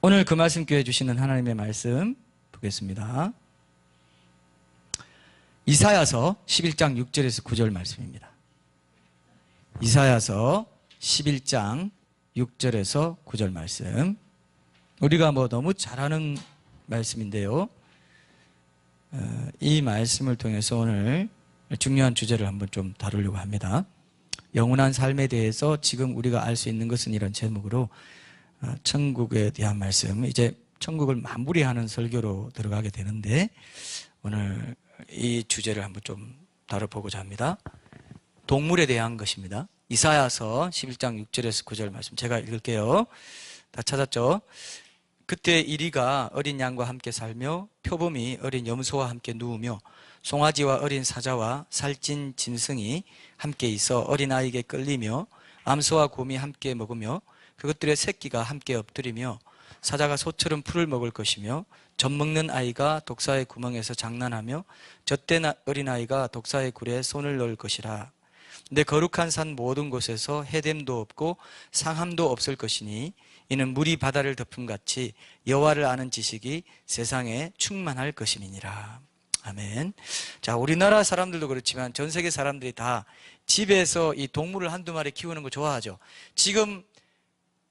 오늘 그 말씀 교회 주시는 하나님의 말씀 보겠습니다. 이사야서 11장 6절에서 9절 말씀입니다. 이사야서 11장 6절에서 9절 말씀. 우리가 너무 잘하는 말씀인데요. 이 말씀을 통해서 오늘 중요한 주제를 한번 좀 다루려고 합니다. 영원한 삶에 대해서 지금 우리가 알 수 있는 것은, 이런 제목으로 천국에 대한 말씀, 이제 천국을 마무리하는 설교로 들어가게 되는데, 오늘 이 주제를 한번 좀 다뤄보고자 합니다. 동물에 대한 것입니다. 이사야서 11장 6절에서 9절 말씀 제가 읽을게요. 다 찾았죠? 그때 이리가 어린 양과 함께 살며 표범이 어린 염소와 함께 누우며 송아지와 어린 사자와 살찐 짐승이 함께 있어 어린아이에게 끌리며 암소와 곰이 함께 먹으며 그것들의 새끼가 함께 엎드리며 사자가 소처럼 풀을 먹을 것이며 젖먹는 아이가 독사의 구멍에서 장난하며 젖된 어린아이가 독사의 굴에 손을 넣을 것이라. 내 거룩한 산 모든 곳에서 해됨도 없고 상함도 없을 것이니 이는 물이 바다를 덮음같이 여호와를 아는 지식이 세상에 충만할 것임이니라. 아멘. 자, 우리나라 사람들도 그렇지만 전 세계 사람들이 다 집에서 이 동물을 한두 마리 키우는 거 좋아하죠. 지금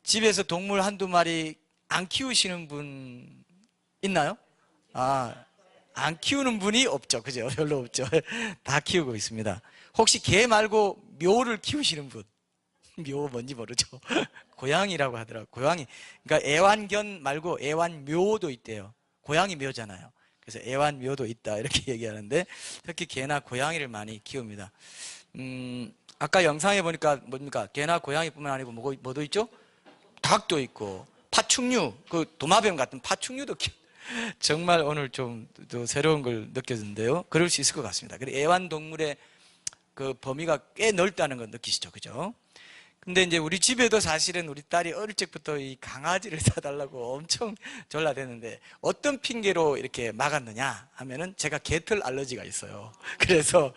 집에서 동물 한두 마리 안 키우시는 분 있나요? 안 키우는 분이 없죠. 그죠? 별로 없죠. 다 키우고 있습니다. 혹시 개 말고 묘를 키우시는 분? 묘 뭔지 모르죠. 고양이라고 하더라고요. 고양이. 그러니까 애완견 말고 애완묘도 있대요. 고양이 묘잖아요. 그래서 애완묘도 있다, 이렇게 얘기하는데, 특히 개나 고양이를 많이 키웁니다. 아까 영상에 보니까 뭡니까? 개나 고양이뿐만 아니고 뭐도 있죠? 닭도 있고 파충류, 그 도마뱀 같은 파충류도 정말 오늘 좀 또 새로운 걸 느껴졌는데요. 그럴 수 있을 것 같습니다. 그리고 애완동물의 그 범위가 꽤 넓다는 걸 느끼시죠, 그죠? 근데 이제 우리 집에도 사실은 우리 딸이 어릴 적부터 이 강아지를 사달라고 엄청 졸라대는데, 어떤 핑계로 이렇게 막았느냐 하면은 제가 개털 알러지가 있어요. 그래서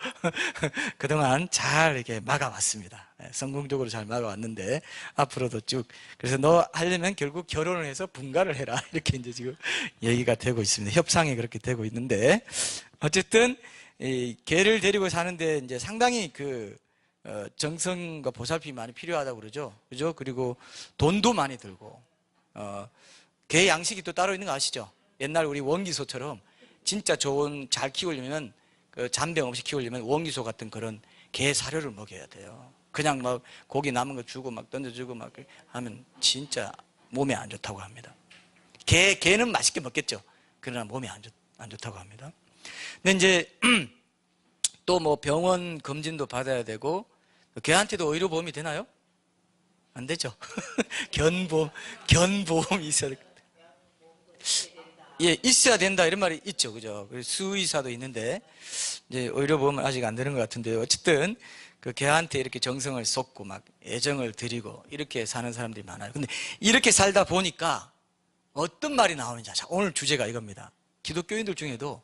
그동안 잘 이렇게 막아왔습니다. 성공적으로 잘 막아왔는데, 앞으로도 쭉. 그래서 너 하려면 결국 결혼을 해서 분가를 해라, 이렇게 이제 지금 얘기가 되고 있습니다. 협상이 그렇게 되고 있는데, 어쨌든 이 개를 데리고 사는데 이제 상당히 정성과 보살핌이 많이 필요하다고 그러죠. 그죠? 그리고 돈도 많이 들고, 개 양식이 또 따로 있는 거 아시죠? 옛날 우리 원기소처럼 진짜 좋은, 잘 키우려면, 잔병 없이 키우려면 원기소 같은 그런 개 사료를 먹여야 돼요. 그냥 막 고기 남은 거 주고 막 던져주고 막 하면 진짜 몸에 안 좋다고 합니다. 개는 맛있게 먹겠죠. 그러나 몸에 안 좋다고 합니다. 근데 이제 또 병원 검진도 받아야 되고, 개한테도 의료보험이 되나요? 안 되죠. 견보험이 있어야 돼. 예, 있어야 된다, 이런 말이 있죠. 그죠? 수의사도 있는데, 이제 의료보험은 아직 안 되는 것 같은데요. 어쨌든, 개한테 이렇게 정성을 쏟고 막 애정을 드리고 이렇게 사는 사람들이 많아요. 근데 이렇게 살다 보니까 어떤 말이 나오는지, 자, 오늘 주제가 이겁니다. 기독교인들 중에도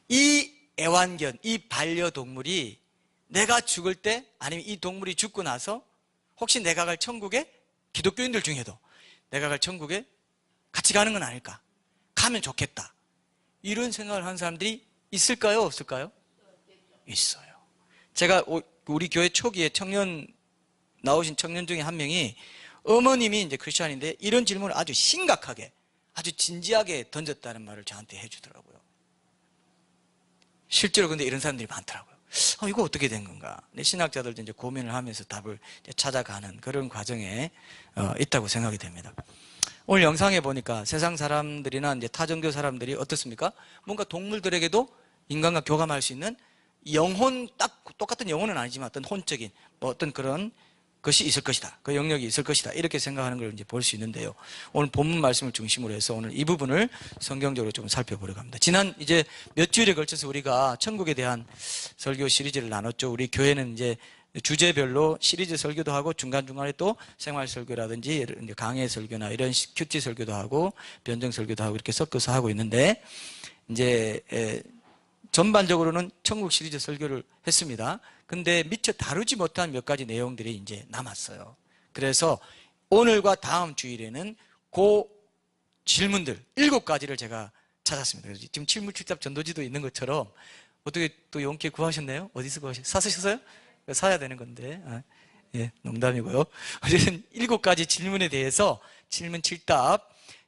이 애완견, 이 반려동물이 내가 죽을 때, 아니면 이 동물이 죽고 나서 혹시 내가 갈 천국에, 기독교인들 중에도 내가 갈 천국에 같이 가는 건 아닐까, 가면 좋겠다, 이런 생각을 하는 사람들이 있을까요, 없을까요? 있어요. 제가 우리 교회 초기에 나오신 청년 중에 한 명이, 어머님이 이제 크리스찬인데 이런 질문을 아주 심각하게, 아주 진지하게 던졌다는 말을 저한테 해주더라고요. 실제로 근데 이런 사람들이 많더라고요. 이거 어떻게 된 건가? 신학자들도 이제 고민을 하면서 답을 찾아가는 그런 과정에 있다고 생각이 됩니다. 오늘 영상에 보니까 세상 사람들이나 이제 타종교 사람들이 어떻습니까? 뭔가 동물들에게도 인간과 교감할 수 있는 영혼, 딱 똑같은 영혼은 아니지만 어떤 혼적인 어떤 그런 것이 있을 것이다, 그 영역이 있을 것이다, 이렇게 생각하는 걸 이제 볼 수 있는데요. 오늘 본문 말씀을 중심으로 해서 오늘 이 부분을 성경적으로 좀 살펴보려고 합니다. 지난 이제 몇 주일에 걸쳐서 우리가 천국에 대한 설교 시리즈를 나눴죠. 우리 교회는 이제 주제별로 시리즈 설교도 하고 중간중간에 또 생활 설교라든지 강해 설교나 이런 큐티 설교도 하고 변정 설교도 하고 이렇게 섞어서 하고 있는데, 이제 전반적으로는 천국 시리즈 설교를 했습니다. 근데 미처 다루지 못한 몇 가지 내용들이 이제 남았어요. 그래서 오늘과 다음 주일에는 그 질문들 7가지를 제가 찾았습니다. 그래서 지금 칠무칠답 전도지도 있는 것처럼 어떻게 또 용케 구하셨나요? 어디서 구하셨어요? 사쓰셨어요? 사야 되는 건데. 예, 농담이고요. 어쨌든 7가지 질문에 대해서 질문 7답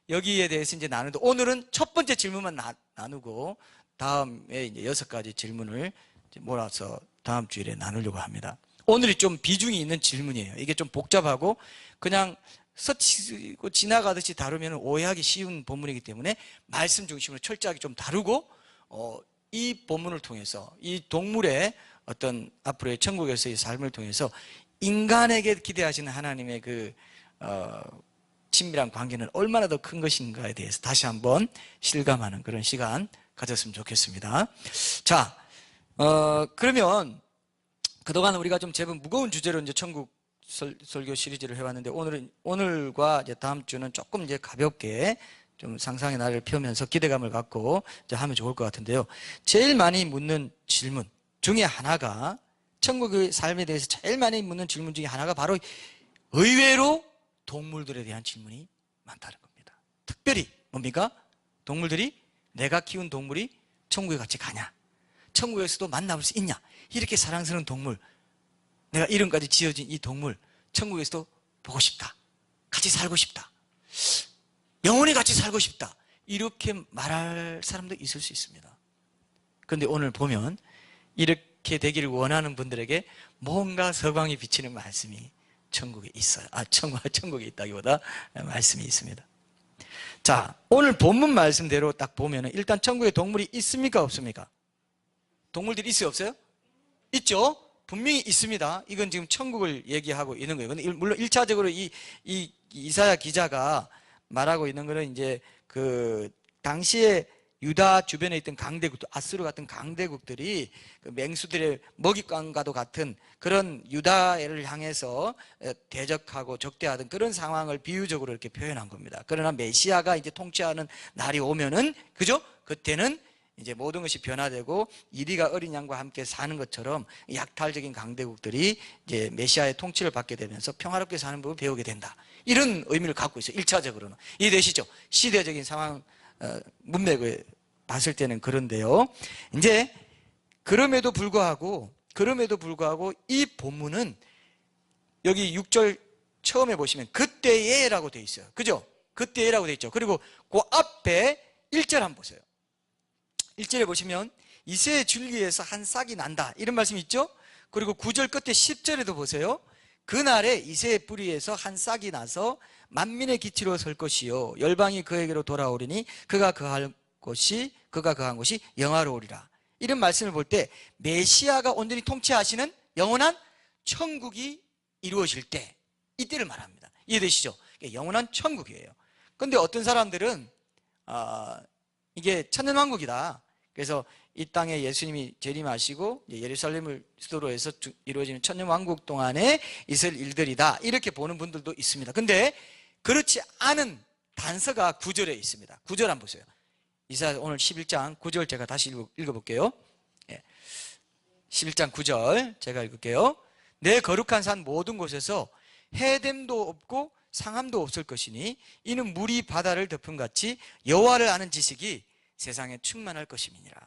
여기에 대해서 이제 나누는데 오늘은 첫 번째 질문만 나누고 다음에 이제 6가지 질문을 이제 몰아서 다음 주일에 나누려고 합니다. 오늘이 좀 비중이 있는 질문이에요. 이게 좀 복잡하고 그냥 스치고 지나가듯이 다루면 오해하기 쉬운 본문이기 때문에 말씀 중심으로 철저하게 좀 다루고 이 본문을 통해서 이 동물의 어떤 앞으로의 천국에서의 삶을 통해서 인간에게 기대하시는 하나님의 그 친밀한 관계는 얼마나 더 큰 것인가에 대해서 다시 한번 실감하는 그런 시간 가졌으면 좋겠습니다. 자, 그러면 그동안 우리가 좀 제법 무거운 주제로 이제 천국 설교 시리즈를 해왔는데 오늘과 이제 다음 주는 조금 이제 가볍게 좀 상상의 날을 펴면서 기대감을 갖고 이제 하면 좋을 것 같은데요. 제일 많이 묻는 질문 중에 하나가 천국의 삶에 대해서 제일 많이 묻는 질문 중에 하나가 바로 의외로 동물들에 대한 질문이 많다는 겁니다. 특별히 뭡니까? 동물들이 내가 키운 동물이 천국에 같이 가냐? 천국에서도 만나볼 수 있냐? 이렇게 사랑스러운 동물 내가 이름까지 지어진 이 동물 천국에서도 보고 싶다. 같이 살고 싶다. 영원히 같이 살고 싶다. 이렇게 말할 사람도 있을 수 있습니다. 그런데 오늘 보면 이렇게 되기를 원하는 분들에게 뭔가 서광이 비치는 말씀이 천국에 있어요. 천국에 있다기보다 말씀이 있습니다. 자, 오늘 본문 말씀대로 딱 보면은 일단 천국에 동물이 있습니까? 없습니까? 동물들이 있어요? 없어요? 있죠? 분명히 있습니다. 이건 지금 천국을 얘기하고 있는 거예요. 근데 물론 1차적으로 이 이사야 기자가 말하고 있는 거는 이제 그 당시에 유다 주변에 있던 강대국들, 아수르 같은 강대국들이 그 맹수들의 먹잇감과도 같은 그런 유다를 향해서 대적하고 적대하던 그런 상황을 비유적으로 이렇게 표현한 겁니다. 그러나 메시아가 이제 통치하는 날이 오면은, 그죠? 그때는 이제 모든 것이 변화되고 이리가 어린 양과 함께 사는 것처럼 약탈적인 강대국들이 이제 메시아의 통치를 받게 되면서 평화롭게 사는 법을 배우게 된다. 이런 의미를 갖고 있어요. 1차적으로는. 이해되시죠? 시대적인 상황, 문맥을 봤을 때는 그런데요. 이제 그럼에도 불구하고 이 본문은 여기 6절 처음에 보시면 그때에라고 되어 있어요. 그죠? 그때에라고 되어 있죠. 그리고 그 앞에 1절 한번 보세요. 1절에 보시면 이새의 줄기에서 한 싹이 난다 이런 말씀이 있죠. 그리고 9절 끝에 10절에도 보세요. 그날에 이새의 뿌리에서 한 싹이 나서 만민의 기치로 설 것이요 열방이 그에게로 돌아오리니 그가 거한 곳이 영화로우리라. 이런 말씀을 볼 때 메시아가 온전히 통치하시는 영원한 천국이 이루어질 때 이때를 말합니다. 이해되시죠? 영원한 천국이에요. 그런데 어떤 사람들은 이게 천년왕국이다. 그래서 이 땅에 예수님이 재림하시고 예루살렘을 수도로 해서 이루어지는 천년왕국 동안에 있을 일들이다. 이렇게 보는 분들도 있습니다. 근데 그렇지 않은 단서가 9절에 있습니다. 9절 한번 보세요. 이사야 오늘 11장 9절 제가 다시 읽어볼게요. 11장 9절 제가 읽을게요. 내 거룩한 산 모든 곳에서 해됨도 없고 상함도 없을 것이니 이는 물이 바다를 덮음같이 여호와를 아는 지식이 세상에 충만할 것임이니라.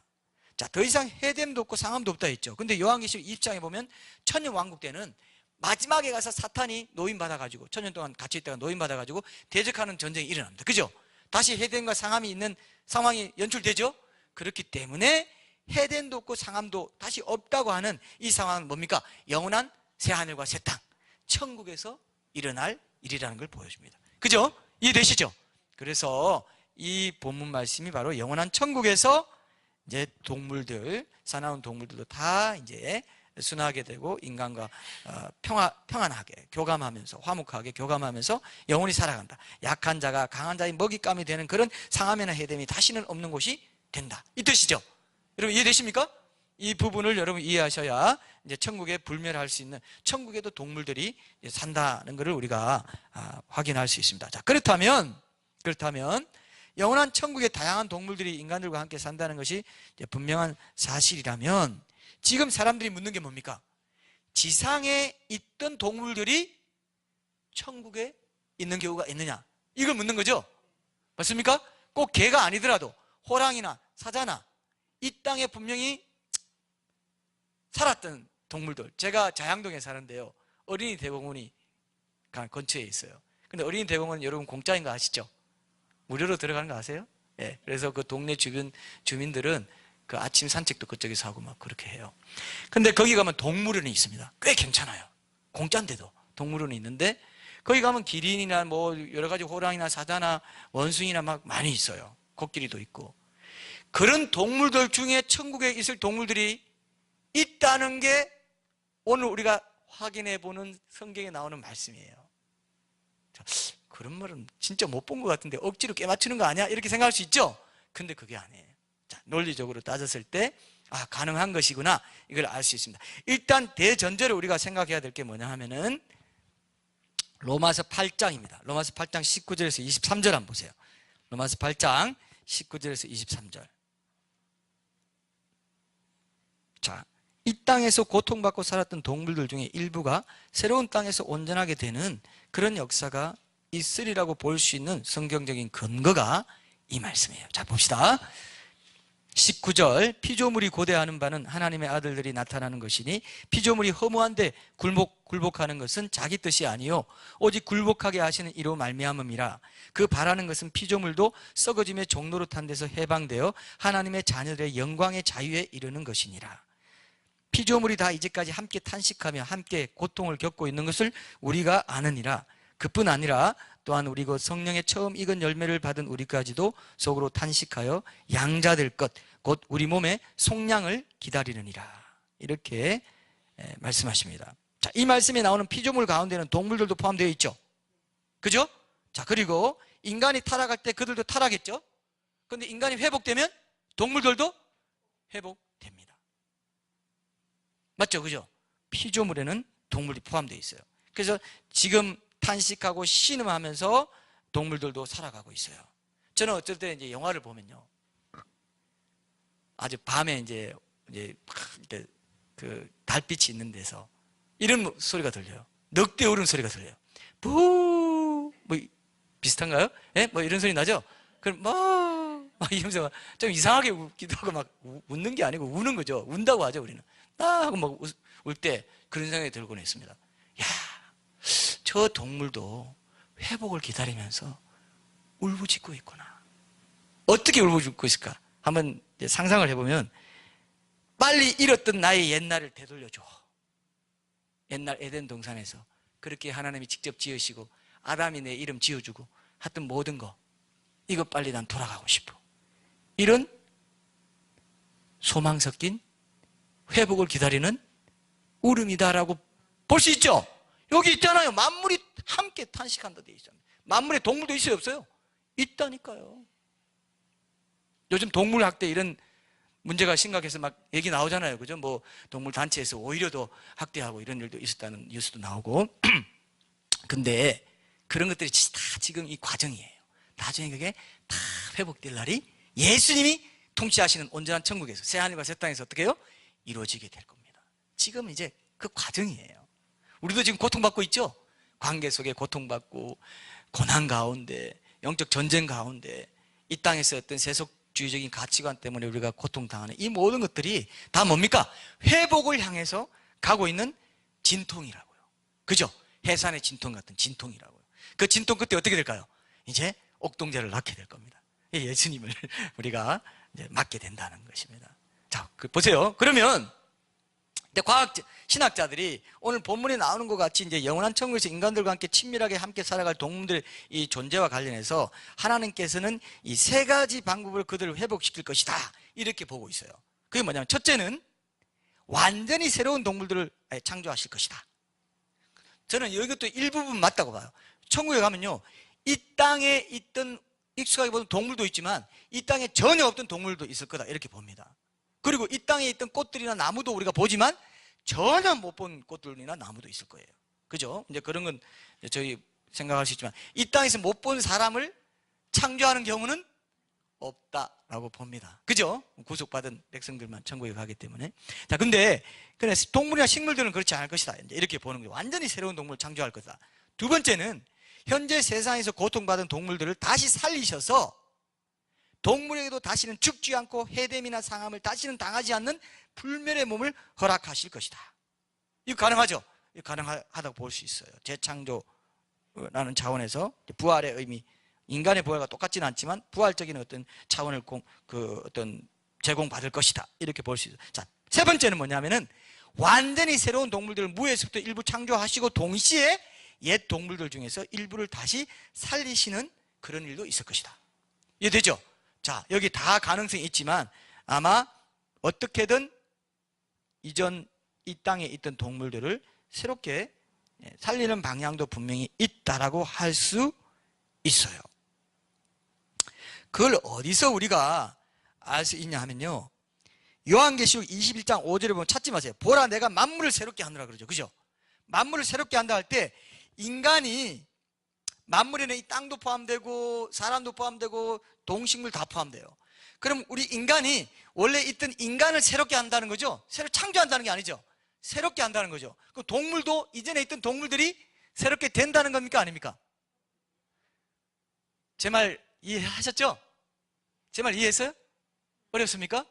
자, 더 이상 해됨도 없고 상함도 없다 했죠. 근데 요한계시록 20장에 보면 천년왕국 때는 마지막에 가서 사탄이 노임받아가지고 천년 동안 갇혀 있다가 노임받아가지고 대적하는 전쟁이 일어납니다. 그죠? 다시 해됨과 상함이 있는 상황이 연출되죠. 그렇기 때문에 해됨도 없고 상함도 다시 없다고 하는 이 상황은 뭡니까? 영원한 새하늘과 새 땅, 천국에서 일어날 일이라는 걸 보여줍니다. 그죠? 이해되시죠? 그래서 이 본문 말씀이 바로 영원한 천국에서 이제 동물들, 사나운 동물들도 다 이제 순하게 되고 인간과 평안하게 교감하면서 화목하게 교감하면서 영원히 살아간다. 약한 자가 강한 자의 먹잇감이 되는 그런 상함이나 해됨이 다시는 없는 곳이 된다. 이 뜻이죠. 여러분 이해되십니까? 이 부분을 여러분 이해하셔야 이제 천국에 불멸할 수 있는, 천국에도 동물들이 산다는 것을 우리가 확인할 수 있습니다. 자, 그렇다면 영원한 천국에 다양한 동물들이 인간들과 함께 산다는 것이 분명한 사실이라면 지금 사람들이 묻는 게 뭡니까? 지상에 있던 동물들이 천국에 있는 경우가 있느냐? 이걸 묻는 거죠. 맞습니까? 꼭 개가 아니더라도 호랑이나 사자나 이 땅에 분명히 살았던 동물들. 제가 자양동에 사는데요, 어린이 대공원이 근처에 있어요. 근데 어린이 대공원은 여러분 공짜인 거 아시죠? 무료로 들어가는 거 아세요? 예. 그래서 그 동네 주변 주민들은 그 아침 산책도 그쪽에서 하고 막 그렇게 해요. 근데 거기 가면 동물원이 있습니다. 꽤 괜찮아요. 공짜인데도 동물원이 있는데, 거기 가면 기린이나 뭐 여러 가지 호랑이나 사자나 원숭이나 막 많이 있어요. 코끼리도 있고. 그런 동물들 중에 천국에 있을 동물들이 있다는 게 오늘 우리가 확인해 보는 성경에 나오는 말씀이에요. 그런 말은 진짜 못 본 것 같은데 억지로 깨맞추는 거 아니야? 이렇게 생각할 수 있죠? 근데 그게 아니에요. 자, 논리적으로 따졌을 때 가능한 것이구나, 이걸 알 수 있습니다. 일단 대전제로 우리가 생각해야 될 게 뭐냐 하면은 로마서 8장입니다. 로마서 8장 19절에서 23절 한번 보세요. 로마서 8장 19절에서 23절. 자, 이 땅에서 고통받고 살았던 동물들 중에 일부가 새로운 땅에서 온전하게 되는 그런 역사가 있으리라고 볼 수 있는 성경적인 근거가 이 말씀이에요. 자, 봅시다. 19절, 피조물이 고대하는 바는 하나님의 아들들이 나타나는 것이니 피조물이 허무한데 굴복하는 것은 자기 뜻이 아니요 오직 굴복하게 하시는 이로 말미암음이라. 그 바라는 것은 피조물도 썩어짐의 종로로 탄 데서 해방되어 하나님의 자녀들의 영광의 자유에 이르는 것이니라. 피조물이 다 이제까지 함께 탄식하며 함께 고통을 겪고 있는 것을 우리가 아느니라. 그뿐 아니라 또한 우리 곧 성령의 처음 익은 열매를 받은 우리까지도 속으로 탄식하여 양자될 것 곧 우리 몸의 속량을 기다리느니라. 이렇게 말씀하십니다. 자, 이 말씀에 나오는 피조물 가운데는 동물들도 포함되어 있죠. 그죠? 자, 그리고 인간이 타락할 때 그들도 타락했죠. 그런데 인간이 회복되면 동물들도 회복됩니다. 맞죠? 그죠? 피조물에는 동물이 포함되어 있어요. 그래서 지금 탄식하고 신음하면서 동물들도 살아가고 있어요. 저는 어쩔 때 이제 영화를 보면요, 아주 밤에 이제 그 달빛이 있는 데서 이런 소리가 들려요. 늑대 울음 소리가 들려요. 부, 뭐 비슷한가요? 예? 뭐 이런 소리 나죠? 그럼 막 이러면서 좀 이상하게 웃기도 하고 막 웃는 게 아니고 우는 거죠. 운다고 하죠, 우리는. 하고 막 울 때 그런 생각이 들곤 했습니다. 야, 저 동물도 회복을 기다리면서 울부짖고 있구나. 어떻게 울부짖고 있을까? 한번 상상을 해보면, 빨리 잃었던 나의 옛날을 되돌려줘. 옛날 에덴 동산에서 그렇게 하나님이 직접 지으시고 아담이 내 이름 지어주고 하여튼 모든 거, 이거 빨리 난 돌아가고 싶어. 이런 소망 섞인 회복을 기다리는 울음이다라고 볼 수 있죠. 여기 있잖아요. 만물이 함께 탄식한다 되어 있잖아요. 만물에 동물도 있어요, 없어요? 있다니까요. 요즘 동물학대 이런 문제가 심각해서 막 얘기 나오잖아요. 그죠? 뭐 동물 단체에서 오히려 더 학대하고 이런 일도 있었다는 뉴스도 나오고. 근데 그런 것들이 다 지금 이 과정이에요. 나중에 그게 다 회복될 날이 예수님이 통치하시는 온전한 천국에서, 새하늘과 새 땅에서 어떻게 해요? 이루어지게 될 겁니다. 지금 이제 그 과정이에요. 우리도 지금 고통받고 있죠? 관계 속에 고통받고 고난 가운데, 영적 전쟁 가운데, 이 땅에서 어떤 세속주의적인 가치관 때문에 우리가 고통당하는 이 모든 것들이 다 뭡니까? 회복을 향해서 가고 있는 진통이라고요. 그죠? 해산의 진통 같은 진통이라고요. 그 진통 끝에 어떻게 될까요? 이제 옥동자를 낳게 될 겁니다. 예수님을 우리가 이제 맞게 된다는 것입니다. 자, 보세요. 그러면 신학자들이 오늘 본문에 나오는 것 같이 이제 영원한 천국에서 인간들과 함께 친밀하게 함께 살아갈 동물들의 이 존재와 관련해서 하나님께서는 이 세 가지 방법으로 그들을 회복시킬 것이다, 이렇게 보고 있어요. 그게 뭐냐면, 첫째는 완전히 새로운 동물들을 창조하실 것이다. 저는 이것도 일부분 맞다고 봐요. 천국에 가면요, 이 땅에 있던 익숙하게 보는 동물도 있지만 이 땅에 전혀 없던 동물도 있을 거다, 이렇게 봅니다. 그리고 이 땅에 있던 꽃들이나 나무도 우리가 보지만 전혀 못 본 꽃들이나 나무도 있을 거예요. 그죠? 이제 그런 건 저희 생각할 수 있지만 이 땅에서 못 본 사람을 창조하는 경우는 없다라고 봅니다. 그죠? 구속받은 백성들만 천국에 가기 때문에. 자, 근데 동물이나 식물들은 그렇지 않을 것이다, 이제 이렇게 보는 거예요. 완전히 새로운 동물을 창조할 거다. 두 번째는 현재 세상에서 고통받은 동물들을 다시 살리셔서 동물에게도 다시는 죽지 않고 해됨이나 상함을 다시는 당하지 않는 불멸의 몸을 허락하실 것이다. 이거 가능하죠? 이거 가능하다고 볼 수 있어요. 재창조라는 차원에서 부활의 의미, 인간의 부활과 똑같지는 않지만 부활적인 어떤 차원을 어떤 제공받을 것이다. 이렇게 볼 수 있어요. 자, 세 번째는 뭐냐면은 완전히 새로운 동물들을 무에서부터 일부 창조하시고 동시에 옛 동물들 중에서 일부를 다시 살리시는 그런 일도 있을 것이다. 이해되죠? 자, 여기 다 가능성이 있지만 아마 어떻게든 이전 이 땅에 있던 동물들을 새롭게 살리는 방향도 분명히 있다라고 할 수 있어요. 그걸 어디서 우리가 알 수 있냐 하면요, 요한계시록 21장 5절에 보면 찾지 마세요. 보라, 내가 만물을 새롭게 하느라 그러죠. 그죠? 만물을 새롭게 한다 할 때 인간이, 만물에는 이 땅도 포함되고 사람도 포함되고 동식물 다 포함돼요. 그럼 우리 인간이 원래 있던 인간을 새롭게 한다는 거죠? 새로 창조한다는 게 아니죠. 새롭게 한다는 거죠. 그럼 동물도, 이전에 있던 동물들이 새롭게 된다는 겁니까? 아닙니까? 제 말 이해하셨죠? 제 말 이해했어요? 어렵습니까?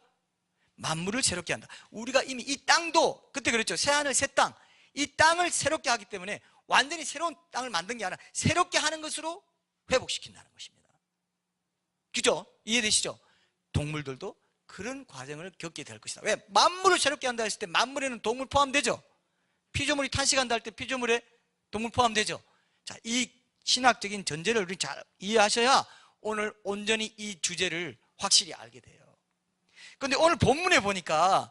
만물을 새롭게 한다. 우리가 이미 이 땅도 그때 그랬죠. 새하늘 새 땅, 이 땅을 새롭게 하기 때문에 완전히 새로운 땅을 만든 게 아니라 새롭게 하는 것으로 회복시킨다는 것입니다. 그죠? 이해되시죠? 동물들도 그런 과정을 겪게 될 것이다. 왜? 만물을 새롭게 한다 했을 때 만물에는 동물 포함되죠. 피조물이 탄식한다 할 때 피조물에 동물 포함되죠. 자, 이 신학적인 전제를 우리 잘 이해하셔야 오늘 온전히 이 주제를 확실히 알게 돼요. 그런데 오늘 본문에 보니까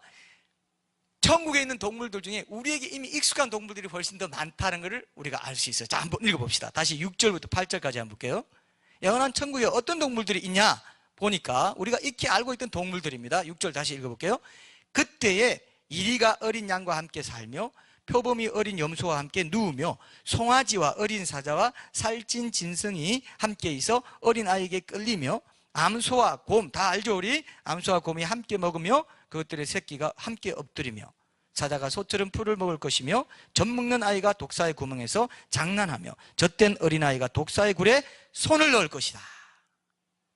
천국에 있는 동물들 중에 우리에게 이미 익숙한 동물들이 훨씬 더 많다는 것을 우리가 알 수 있어요. 자, 한번 읽어봅시다. 다시 6절부터 8절까지 한번 볼게요. 영원한 천국에 어떤 동물들이 있냐 보니까 우리가 익히 알고 있던 동물들입니다. 6절 다시 읽어볼게요. 그때에 이리가 어린 양과 함께 살며 표범이 어린 염소와 함께 누우며 송아지와 어린 사자와 살찐 짐승이 함께 있어 어린 아이에게 끌리며 암소와 곰, 다 알죠 우리? 암소와 곰이 함께 먹으며 그것들의 새끼가 함께 엎드리며 사자가 소처럼 풀을 먹을 것이며 젖 먹는 아이가 독사의 구멍에서 장난하며 젖된 어린아이가 독사의 굴에 손을 넣을 것이다.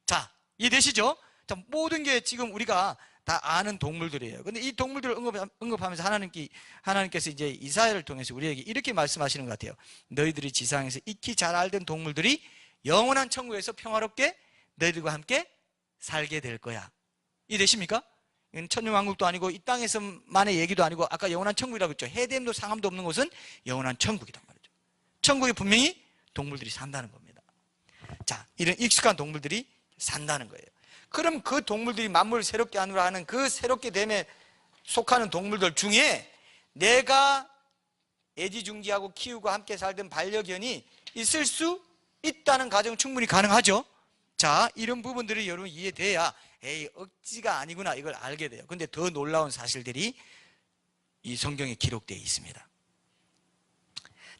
자, 이해되시죠? 자, 모든 게 지금 우리가 다 아는 동물들이에요. 근데 이 동물들을 언급하면서 하나님께서 이제 이사야를 통해서 우리에게 이렇게 말씀하시는 것 같아요. 너희들이 지상에서 익히 잘 알던 동물들이 영원한 천국에서 평화롭게 너희들과 함께 살게 될 거야. 이해되십니까? 이건 천년왕국도 아니고 이 땅에서만의 얘기도 아니고 아까 영원한 천국이라고 했죠. 해됨도 상함도 없는 곳은 영원한 천국이란 말이죠. 천국에 분명히 동물들이 산다는 겁니다. 자, 이런 익숙한 동물들이 산다는 거예요. 그럼 그 동물들이 만물을 새롭게 하느라 하는 그 새롭게 됨에 속하는 동물들 중에 내가 애지중지하고 키우고 함께 살던 반려견이 있을 수 있다는 가정은 충분히 가능하죠. 자, 이런 부분들이 여러분 이해돼야 억지가 아니구나 이걸 알게 돼요. 근데 더 놀라운 사실들이 이 성경에 기록되어 있습니다.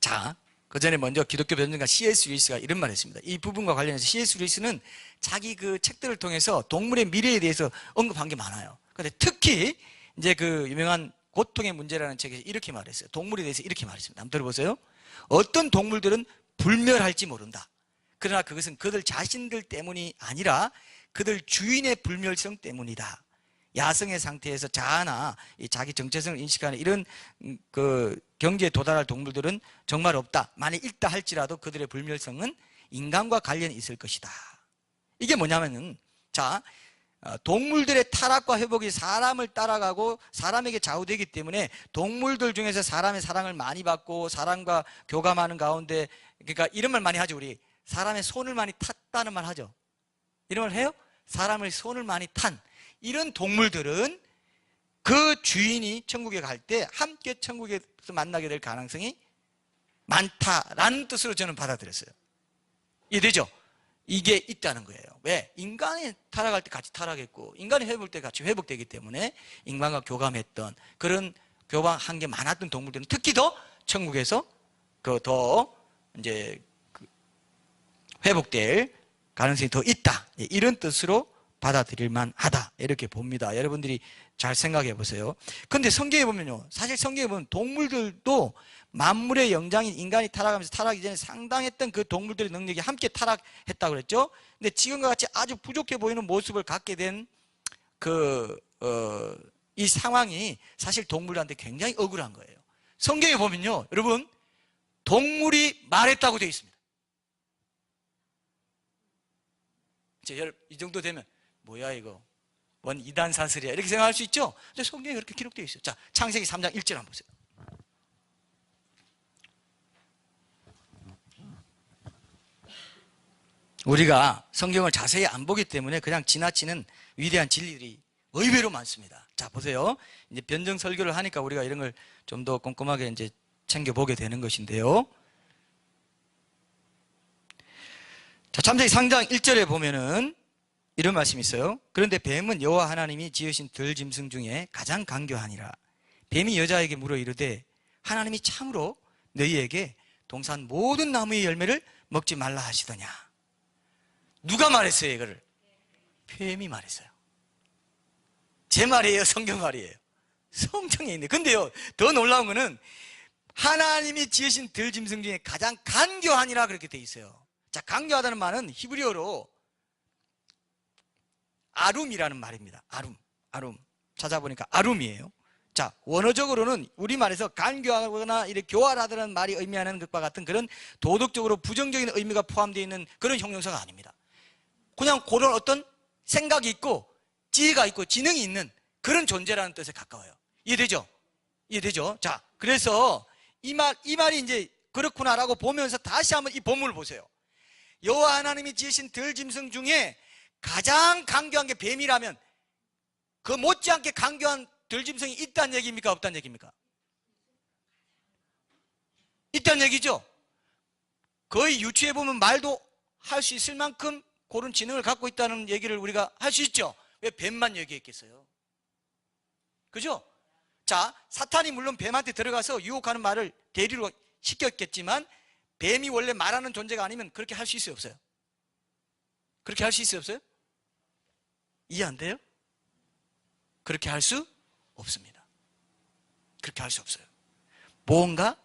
자, 그 전에 먼저 기독교 변증가 C.S. 루이스가 이런 말을 했습니다. 이 부분과 관련해서 C.S. 루이스는 자기 그 책들을 통해서 동물의 미래에 대해서 언급한 게 많아요. 근데 특히 이제 그 유명한 고통의 문제라는 책에서 이렇게 말했어요. 동물에 대해서 이렇게 말했습니다. 한번 들어보세요. 어떤 동물들은 불멸할지 모른다. 그러나 그것은 그들 자신들 때문이 아니라 그들 주인의 불멸성 때문이다. 야성의 상태에서 자아나 자기 정체성을 인식하는 이런 그 경지에 도달할 동물들은 정말 없다. 만약 있다 할지라도 그들의 불멸성은 인간과 관련이 있을 것이다. 이게 뭐냐면은, 자, 동물들의 타락과 회복이 사람을 따라가고 사람에게 좌우되기 때문에 동물들 중에서 사람의 사랑을 많이 받고 사람과 교감하는 가운데, 그러니까 이런 말 많이 하죠. 우리 사람의 손을 많이 탔다는 말 하죠. 이런 말 해요? 사람의 손을 많이 탄 이런 동물들은 그 주인이 천국에 갈 때 함께 천국에서 만나게 될 가능성이 많다라는 뜻으로 저는 받아들였어요. 이해되죠? 이게 있다는 거예요. 왜? 인간이 타락할 때 같이 타락했고 인간이 회복될 때 같이 회복되기 때문에 인간과 교감했던 그런 교감한 게 많았던 동물들은 특히 더 천국에서 더 이제 회복될 가능성이 더 있다. 이런 뜻으로 받아들일 만하다 이렇게 봅니다. 여러분들이 잘 생각해 보세요. 근데 성경에 보면요, 사실 성경에 보면 동물들도 만물의 영장인 인간이 타락하면서 타락 이전에 상당했던 그 동물들의 능력이 함께 타락했다고 그랬죠. 근데 지금과 같이 아주 부족해 보이는 모습을 갖게 된 이 상황이 사실 동물들한테 굉장히 억울한 거예요. 성경에 보면요, 여러분, 동물이 말했다고 되어 있습니다. 이 정도 되면 뭐야 이거, 뭔 이단 사설이야 이렇게 생각할 수 있죠. 근데 성경에 그렇게 기록되어 있어요. 자, 창세기 3장 1절 한번 보세요. 우리가 성경을 자세히 안 보기 때문에 그냥 지나치는 위대한 진리들이 의외로 많습니다. 자, 보세요. 이제 변증 설교를 하니까 우리가 이런 걸 좀 더 꼼꼼하게 이제 챙겨보게 되는 것인데요. 자, 창세기 3장 1절에 보면은 이런 말씀이 있어요. 그런데 뱀은 여호와 하나님이 지으신 들짐승 중에 가장 강교하니라. 뱀이 여자에게 물어 이르되 하나님이 참으로 너희에게 동산 모든 나무의 열매를 먹지 말라 하시더냐. 누가 말했어요 이거를? 뱀이 말했어요. 제 말이에요, 성경 말이에요? 성경에 있네. 근데요, 더 놀라운 거는 하나님이 지으신 들짐승 중에 가장 간교하니라 그렇게 돼 있어요. 자, 간교하다는 말은 히브리어로 아룸이라는 말입니다. 아룸. 찾아보니까 아룸이에요. 자, 원어적으로는 우리말에서 간교하거나 이렇게 교활하다는 말이 의미하는 것과 같은 그런 도덕적으로 부정적인 의미가 포함되어 있는 그런 형용사가 아닙니다. 그냥 그런 어떤 생각이 있고 지혜가 있고 지능이 있는 그런 존재라는 뜻에 가까워요. 이해되죠? 이해되죠? 자, 그래서 이 말이 이제 그렇구나라고 보면서 다시 한번 이 본문을 보세요. 여호와 하나님이 지으신 들짐승 중에 가장 강교한 게 뱀이라면 그 못지않게 강교한 들짐승이 있다는 얘기입니까? 없다는 얘기입니까? 있다는 얘기죠. 거의 유추해보면 말도 할 수 있을 만큼 그런 지능을 갖고 있다는 얘기를 우리가 할 수 있죠. 왜 뱀만 얘기했겠어요? 그죠? 자, 사탄이 물론 뱀한테 들어가서 유혹하는 말을 대리로 시켰겠지만 뱀이 원래 말하는 존재가 아니면 그렇게 할 수 있어요, 없어요? 그렇게 할 수 있어요, 없어요? 이해 안 돼요? 그렇게 할 수 없습니다. 그렇게 할 수 없어요. 뭔가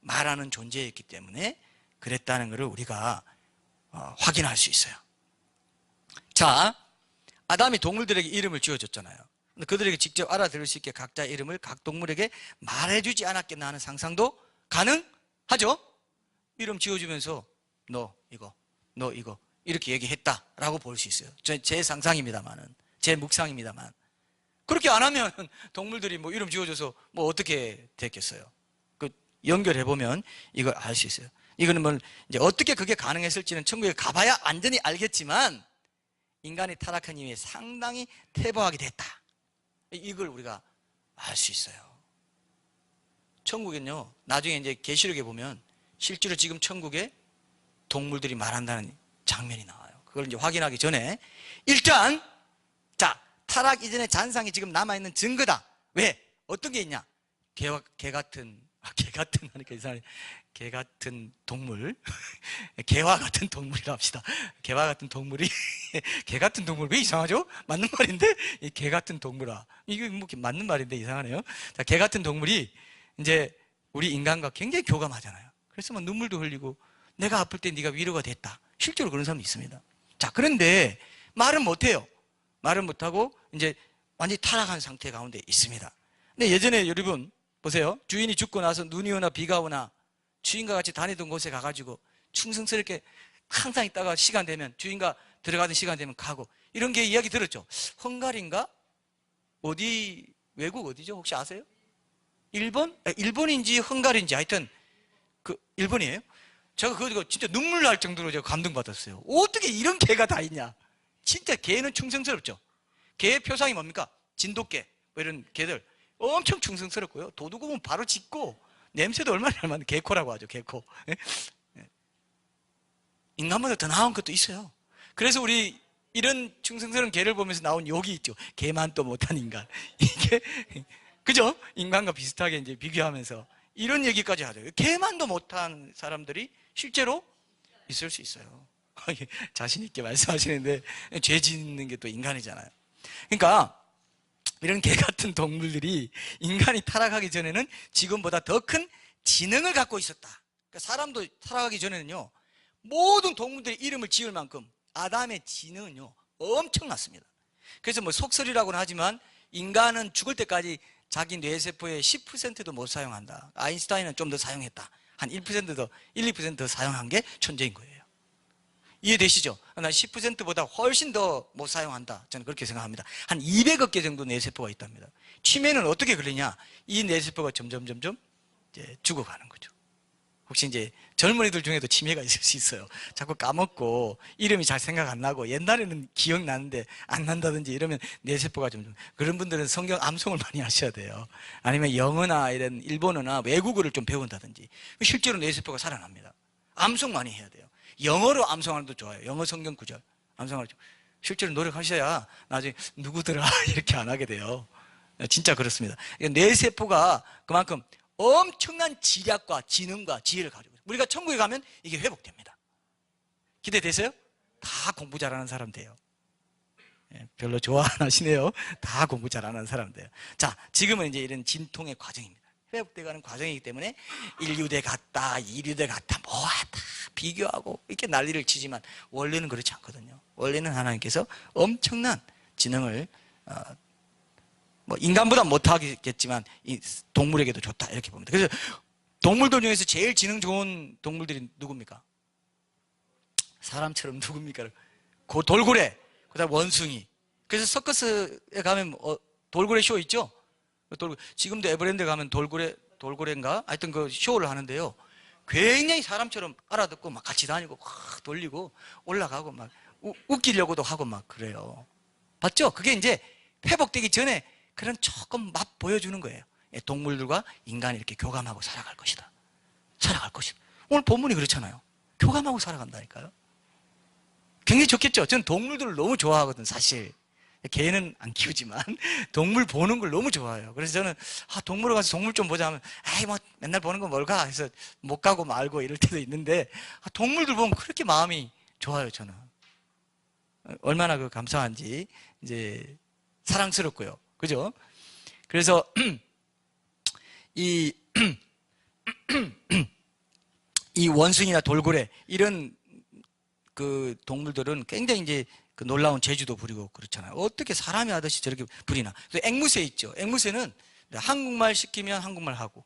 말하는 존재였기 때문에 그랬다는 것을 우리가 확인할 수 있어요. 자, 아담이 동물들에게 이름을 지어줬잖아요. 근데 그들에게 직접 알아들을 수 있게 각자 이름을 각 동물에게 말해주지 않았겠나 하는 상상도 가능하죠? 이름 지어주면서 너 이거 이렇게 얘기했다라고 볼 수 있어요. 제 상상입니다만은, 제 묵상입니다만. 그렇게 안 하면 동물들이 뭐 이름 지어줘서 뭐 어떻게 됐겠어요? 그 연결해 보면 이걸 알 수 있어요. 이거는 뭐 이제 어떻게 그게 가능했을지는 천국에 가봐야 완전히 알겠지만 인간이 타락한 이후에 상당히 퇴보하게 됐다. 이걸 우리가 알 수 있어요. 천국은요, 나중에 이제 계시록에 보면 실제로 지금 천국에 동물들이 말한다는 장면이 나와요. 그걸 이제 확인하기 전에 일단 자, 타락 이전의 잔상이 지금 남아있는 증거다. 왜? 어떤 게 있냐? 개 같은 하니까 이상하네. 개 같은 동물, 개와 같은 동물이라 합시다. 개와 같은 동물이 개 같은 동물 왜 이상하죠? 맞는 말인데 개 같은 동물아, 이게 뭐 맞는 말인데 이상하네요. 자, 개 같은 동물이 이제 우리 인간과 굉장히 교감하잖아요. 그래서 뭐 눈물도 흘리고 내가 아플 때 네가 위로가 됐다. 실제로 그런 사람이 있습니다. 자, 그런데 말은 못해요. 말은 못하고 이제 완전히 타락한 상태 가운데 있습니다. 근데 예전에 여러분 보세요. 주인이 죽고 나서 눈이 오나 비가 오나 주인과 같이 다니던 곳에 가가지고 충성스럽게 항상 있다가 시간 되면 주인과 들어가던 시간 되면 가고 이런 게 이야기 들었죠. 헝가리인가? 어디 외국 어디죠? 혹시 아세요? 일본? 일본인지 헝가리인지 하여튼 그 일본이에요. 제가 그거 진짜 눈물 날 정도로 제가 감동받았어요. 어떻게 이런 개가 다 있냐? 진짜 개는 충성스럽죠. 개의 표상이 뭡니까? 진돗개 뭐 이런 개들 엄청 충성스럽고요. 도둑 오면 바로 짖고 냄새도 얼마나 잘 맡는 개코라고 하죠. 개코. 인간보다 더 나은 것도 있어요. 그래서 우리 이런 충성스러운 개를 보면서 나온 욕이 있죠. 개만 또 못한 인간. 이게 그죠? 인간과 비슷하게 이제 비교하면서 이런 얘기까지 하죠. 개만도 못한 사람들이 실제로 있을 수 있어요. 자신 있게 말씀하시는데 죄 짓는 게 또 인간이잖아요. 그러니까 이런 개 같은 동물들이 인간이 타락하기 전에는 지금보다 더 큰 지능을 갖고 있었다. 그러니까 사람도 타락하기 전에는요, 모든 동물들의 이름을 지을 만큼 아담의 지능은요 엄청났습니다. 그래서 뭐 속설이라고는 하지만 인간은 죽을 때까지 자기 뇌세포의 10%도 못 사용한다. 아인슈타인은 좀 더 사용했다. 한 1% 더, 1, 2% 더 사용한 게 천재인 거예요. 이해되시죠? 난 10%보다 훨씬 더 못 사용한다. 저는 그렇게 생각합니다. 한 200억 개 정도 뇌세포가 있답니다. 치매는 어떻게 걸리냐? 이 뇌세포가 점점 이제 죽어가는 거죠. 혹시 이제 젊은이들 중에도 치매가 있을 수 있어요. 자꾸 까먹고 이름이 잘 생각 안 나고 옛날에는 기억나는데 안 난다든지 이러면 뇌세포가 그런 분들은 성경 암송을 많이 하셔야 돼요. 아니면 영어나 이런 일본어나 외국어를 좀 배운다든지. 실제로 뇌세포가 살아납니다. 암송 많이 해야 돼요. 영어로 암송하는 것도 좋아요. 영어 성경 구절 암송하죠. 실제로 노력하셔야 나중에 누구더라 이렇게 안 하게 돼요. 진짜 그렇습니다. 뇌세포가 그만큼 엄청난 지략과 지능과 지혜를 가지고 있어요. 우리가 천국에 가면 이게 회복됩니다. 기대되세요? 다 공부 잘하는 사람 돼요. 별로 좋아 안 하시네요. 다 공부 잘하는 사람 돼요. 자, 지금은 이제 이런 진통의 과정입니다. 회복돼가는 과정이기 때문에 1류대 같다, 2류대 같다, 뭐다 비교하고 이렇게 난리를 치지만 원래는 그렇지 않거든요. 원래는 하나님께서 엄청난 지능을 뭐 인간보다 못하겠지만 이 동물에게도 줬다 이렇게 봅니다. 그래서 동물들 중에서 제일 지능 좋은 동물들이 누굽니까? 사람처럼 누굽니까? 돌고래, 그다음 원숭이. 그래서 서커스에 가면 돌고래 쇼 있죠? 지금도 에버랜드 가면 돌고래인가? 하여튼 그 쇼를 하는데요. 굉장히 사람처럼 알아듣고 막 같이 다니고 확 돌리고 올라가고 막 웃기려고도 하고 막 그래요. 봤죠? 그게 이제 회복되기 전에 그런 조금 맛 보여주는 거예요. 동물들과 인간이 이렇게 교감하고 살아갈 것이다. 살아갈 것이다. 오늘 본문이 그렇잖아요. 교감하고 살아간다니까요. 굉장히 좋겠죠? 저는 동물들을 너무 좋아하거든, 사실. 개는 안 키우지만 동물 보는 걸 너무 좋아해요. 그래서 저는 동물원 가서 동물 좀 보자 하면 에이 뭐 맨날 보는 건 뭘까 해서 못 가고 말고 이럴 때도 있는데 동물들 보면 그렇게 마음이 좋아요. 저는 얼마나 그 감사한지 이제 사랑스럽고요. 그죠? 그래서 이 원숭이나 돌고래 이런 그 동물들은 굉장히 이제 그 놀라운 재주도 부리고 그렇잖아요. 어떻게 사람이 하듯이 저렇게 부리나. 앵무새 있죠. 앵무새는 한국말 시키면 한국말 하고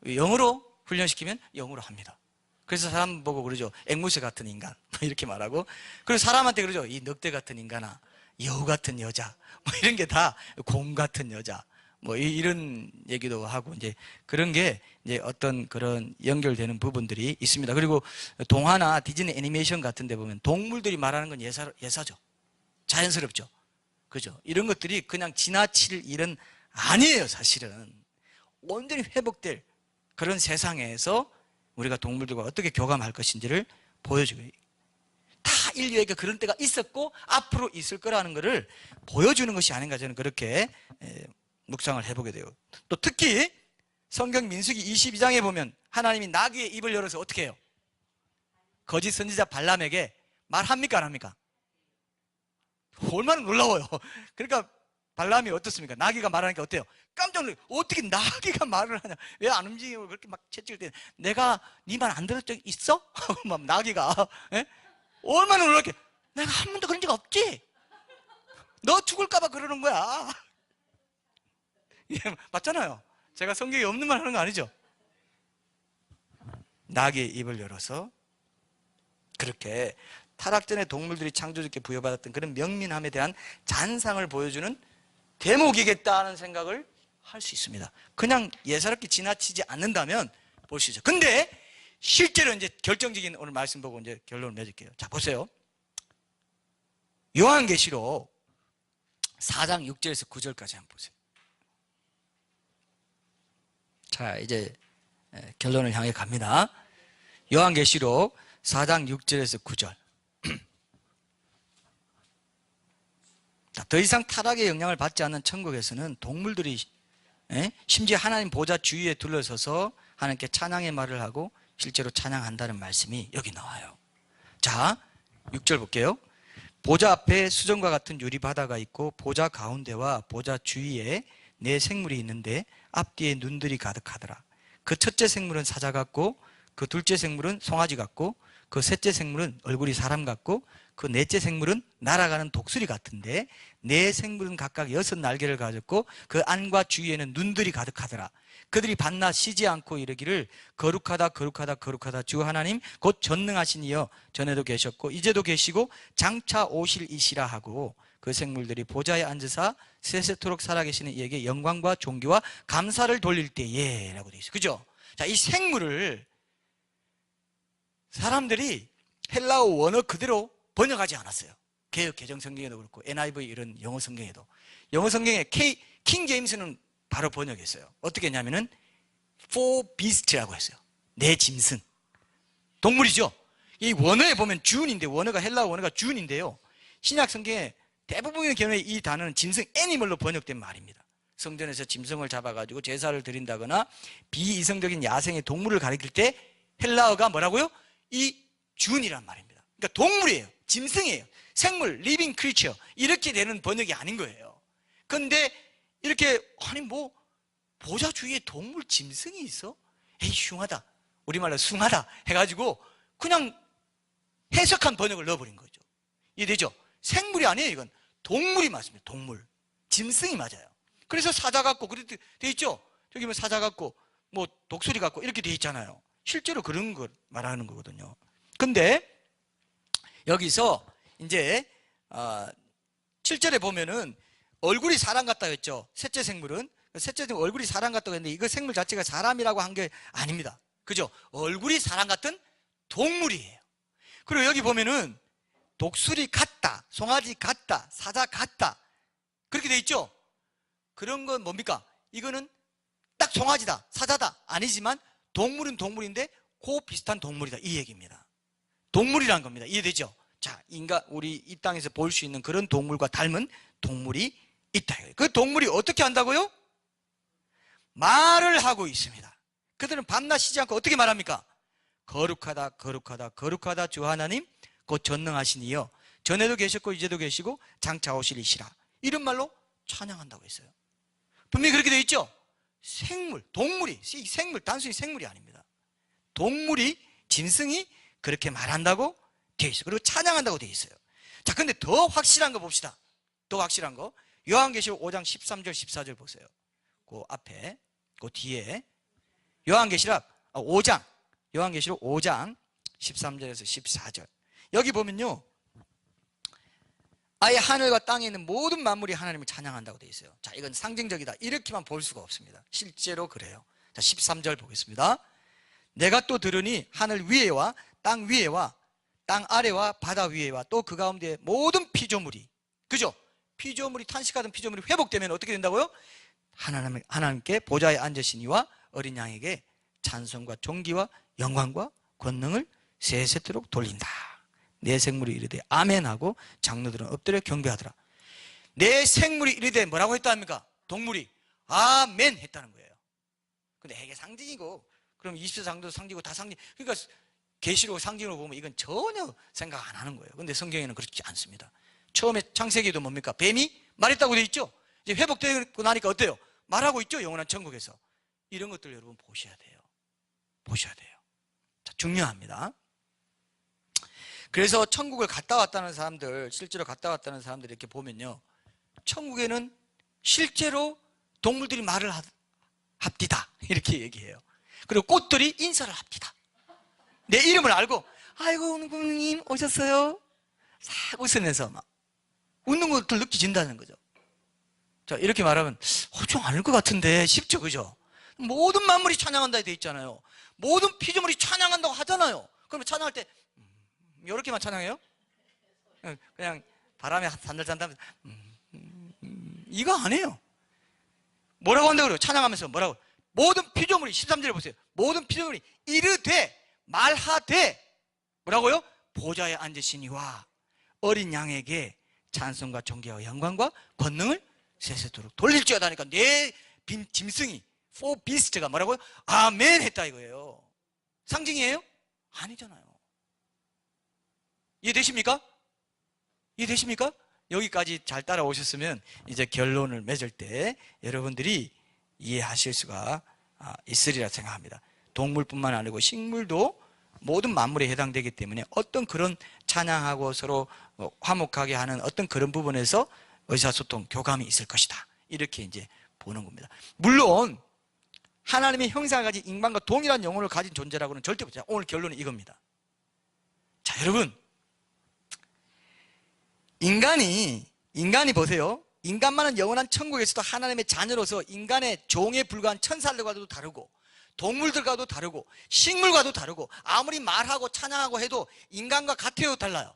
영어로 훈련시키면 영어로 합니다. 그래서 사람 보고 그러죠. 앵무새 같은 인간 이렇게 말하고, 그리고 사람한테 그러죠. 이 늑대 같은 인간아, 여우 같은 여자, 뭐 이런 게 다 곰 같은 여자, 뭐 이런 얘기도 하고 이제 그런 게 이제 어떤 그런 연결되는 부분들이 있습니다. 그리고 동화나 디즈니 애니메이션 같은 데 보면 동물들이 말하는 건 예사죠. 자연스럽죠. 그죠? 이런 것들이 그냥 지나칠 일은 아니에요, 사실은. 온전히 회복될 그런 세상에서 우리가 동물들과 어떻게 교감할 것인지를 보여주고, 다 인류에게 그런 때가 있었고 앞으로 있을 거라는 것을 보여주는 것이 아닌가, 저는 그렇게 묵상을 해보게 돼요. 또 특히 성경 민수기 22장에 보면 하나님이 나귀의 입을 열어서 어떻게 해요? 거짓 선지자 발람에게 말합니까, 안 합니까? 얼마나 놀라워요. 그러니까 발람이 어떻습니까? 나귀가 말하니까 어때요? 깜짝 놀라요. 어떻게 나귀가 말을 하냐? 왜 안 움직이고 그렇게 막 채찍을 때 내가 네 말 안 들은 적 있어? 하고 막 나귀가 얼마나 놀랍게, 내가 한 번도 그런 적 없지? 너 죽을까 봐 그러는 거야. 예, 맞잖아요. 제가 성경에 없는 말 하는 거 아니죠? 나귀의 입을 열어서 그렇게 타락전에 동물들이 창조주께 부여받았던 그런 명민함에 대한 잔상을 보여주는 대목이겠다는 생각을 할 수 있습니다. 그냥 예사롭게 지나치지 않는다면 볼 수 있죠. 근데 실제로 이제 결정적인 오늘 말씀 보고 이제 결론을 맺을게요. 자, 보세요. 요한계시록 4장 6절에서 9절까지 한번 보세요. 자, 이제 결론을 향해 갑니다. 요한계시록 4장 6절에서 9절. 더 이상 타락의 영향을 받지 않는 천국에서는 동물들이 심지어 하나님 보좌 주위에 둘러서서 하나님께 찬양의 말을 하고 실제로 찬양한다는 말씀이 여기 나와요. 자, 6절 볼게요. 보좌 앞에 수정과 같은 유리바다가 있고 보좌 가운데와 보좌 주위에 네 생물이 있는데 앞뒤에 눈들이 가득하더라. 그 첫째 생물은 사자 같고 그 둘째 생물은 송아지 같고 그 셋째 생물은 얼굴이 사람 같고 그 넷째 생물은 날아가는 독수리 같은데 네 생물은 각각 6날개를 가졌고 그 안과 주위에는 눈들이 가득하더라. 그들이 밤낮 쉬지 않고 이르기를 거룩하다 거룩하다 거룩하다 주 하나님 곧 전능하신 이여 전에도 계셨고 이제도 계시고 장차 오실 이시라 하고 그 생물들이 보좌에 앉으사 세세토록 살아계시는 이에게 영광과 존귀와 감사를 돌릴 때에 라고 되어 있어요. 그죠? 자, 이 생물을 사람들이 헬라어 원어 그대로 번역하지 않았어요. 개역 개정 성경에도 그렇고 NIV 이런 영어 성경에도. 영어 성경에 킹 제임스는 바로 번역했어요. 어떻게 했냐면은 four beast라고 했어요. 네 짐승. 동물이죠. 이 원어에 보면 주운인데 원어가 헬라어 원어가 주운인데요. 신약 성경에 대부분의 경우에 이 단어는 짐승 애니멀로 번역된 말입니다. 성전에서 짐승을 잡아가지고 제사를 드린다거나 비이성적인 야생의 동물을 가리킬 때 헬라어가 뭐라고요? 이 주운이란 말입니다. 그러니까 동물이에요. 짐승이에요. 생물, 리빙 크리처 이렇게 되는 번역이 아닌 거예요. 그런데 이렇게 아니 뭐 보좌 주위에 동물 짐승이 있어? 에이 흉하다. 우리말로 숭하다 해가지고 그냥 해석한 번역을 넣어버린 거죠. 이해되죠? 생물이 아니에요. 이건 동물이 맞습니다. 동물. 짐승이 맞아요. 그래서 사자 같고 그렇게 돼 있죠? 저기 뭐 사자 같고 뭐 독수리 같고 이렇게 돼 있잖아요. 실제로 그런 걸 말하는 거거든요. 근데 여기서 이제 7절에 보면은 얼굴이 사람 같다고 했죠. 셋째 생물은 얼굴이 사람 같다고 했는데 이거 생물 자체가 사람이라고 한 게 아닙니다. 그죠? 얼굴이 사람 같은 동물이에요. 그리고 여기 보면은 독수리 같다, 송아지 같다, 사자 같다 그렇게 돼 있죠? 그런 건 뭡니까? 이거는 딱 송아지다, 사자다 아니지만 동물은 동물인데 그 비슷한 동물이다 이 얘기입니다. 동물이란 겁니다. 이해되죠? 자, 우리 이 땅에서 볼 수 있는 그런 동물과 닮은 동물이 있다. 그 동물이 어떻게 한다고요? 말을 하고 있습니다. 그들은 밤낮 쉬지 않고 어떻게 말합니까? 거룩하다 거룩하다 거룩하다 주 하나님 곧 전능하신 이여 전에도 계셨고 이제도 계시고 장차 오실 이시라 이런 말로 찬양한다고 했어요. 분명히 그렇게 되어 있죠? 생물, 동물이 생물, 단순히 생물이 아닙니다. 동물이, 짐승이 그렇게 말한다고 되어 있어요. 그리고 찬양한다고 되어 있어요. 자, 근데 더 확실한 거 봅시다. 더 확실한 거. 요한계시록 5장 13절 14절 보세요. 그 앞에, 그 뒤에 요한계시록 5장 13절에서 14절. 여기 보면요. 아예 하늘과 땅에 있는 모든 만물이 하나님을 찬양한다고 되어 있어요. 자, 이건 상징적이다. 이렇게만 볼 수가 없습니다. 실제로 그래요. 자, 13절 보겠습니다. 내가 또 들으니 하늘 위에와 땅 위에와 땅 아래와 바다 위에와 또 그 가운데 모든 피조물이, 그죠? 피조물이 탄식하던 피조물이 회복되면 어떻게 된다고요? 하나님께 보좌에 앉으신 이와 어린 양에게 찬송과 존귀와 영광과 권능을 세세토록 돌린다. 내 생물이 이르되 아멘하고 장로들은 엎드려 경배하더라. 내 생물이 이르되 뭐라고 했다 합니까? 동물이 아멘 했다는 거예요. 근데 이게 상징이고 그럼 24장도 상징이고 다 상징. 그러니까 계시록 상징으로 보면 이건 전혀 생각 안 하는 거예요. 근데 성경에는 그렇지 않습니다. 처음에 창세기도 뭡니까? 뱀이 말했다고 돼 있죠? 이제 회복되고 나니까 어때요? 말하고 있죠? 영원한 천국에서. 이런 것들 여러분 보셔야 돼요. 보셔야 돼요. 자, 중요합니다. 그래서 천국을 갔다 왔다는 사람들, 실제로 갔다 왔다는 사람들 이렇게 보면요. 천국에는 실제로 동물들이 말을 합디다. 이렇게 얘기해요. 그리고 꽃들이 인사를 합디다. 내 이름을 알고, 아이고, 누구님 오셨어요? 싹 웃으면서 막 웃는 것들 느껴진다는 거죠. 자, 이렇게 말하면, 좀 아닐 것 같은데, 쉽죠, 그죠? 모든 만물이 찬양한다 돼 있잖아요. 모든 피조물이 찬양한다고 하잖아요. 그러면 찬양할 때, 이렇게만 찬양해요? 그냥 바람에 산들산들 이거 아니에요. 뭐라고 한다고 그래요? 찬양하면서 뭐라고? 모든 피조물이 13절에 보세요. 모든 피조물이 이르되 말하되 뭐라고요? 보좌에 앉으시니와 어린 양에게 찬송과 존귀와 영광과 권능을 세세토록 돌릴지어다 하니까 내 짐승이 four beast가 뭐라고요? 아멘 했다 이거예요. 상징이에요? 아니잖아요. 이해되십니까? 이해되십니까? 여기까지 잘 따라오셨으면 이제 결론을 맺을 때 여러분들이 이해하실 수가 있으리라 생각합니다. 동물뿐만 아니고 식물도 모든 만물에 해당되기 때문에 어떤 그런 찬양하고 서로 화목하게 하는 어떤 그런 부분에서 의사소통, 교감이 있을 것이다. 이렇게 이제 보는 겁니다. 물론 하나님의 형상을 가진 인간과 동일한 영혼을 가진 존재라고는 절대 못해요. 오늘 결론은 이겁니다. 자, 여러분, 인간이 보세요. 인간만은 영원한 천국에서도 하나님의 자녀로서 인간의 종에 불과한 천사들과도 다르고 동물들과도 다르고 식물과도 다르고 아무리 말하고 찬양하고 해도 인간과 같아요, 달라요?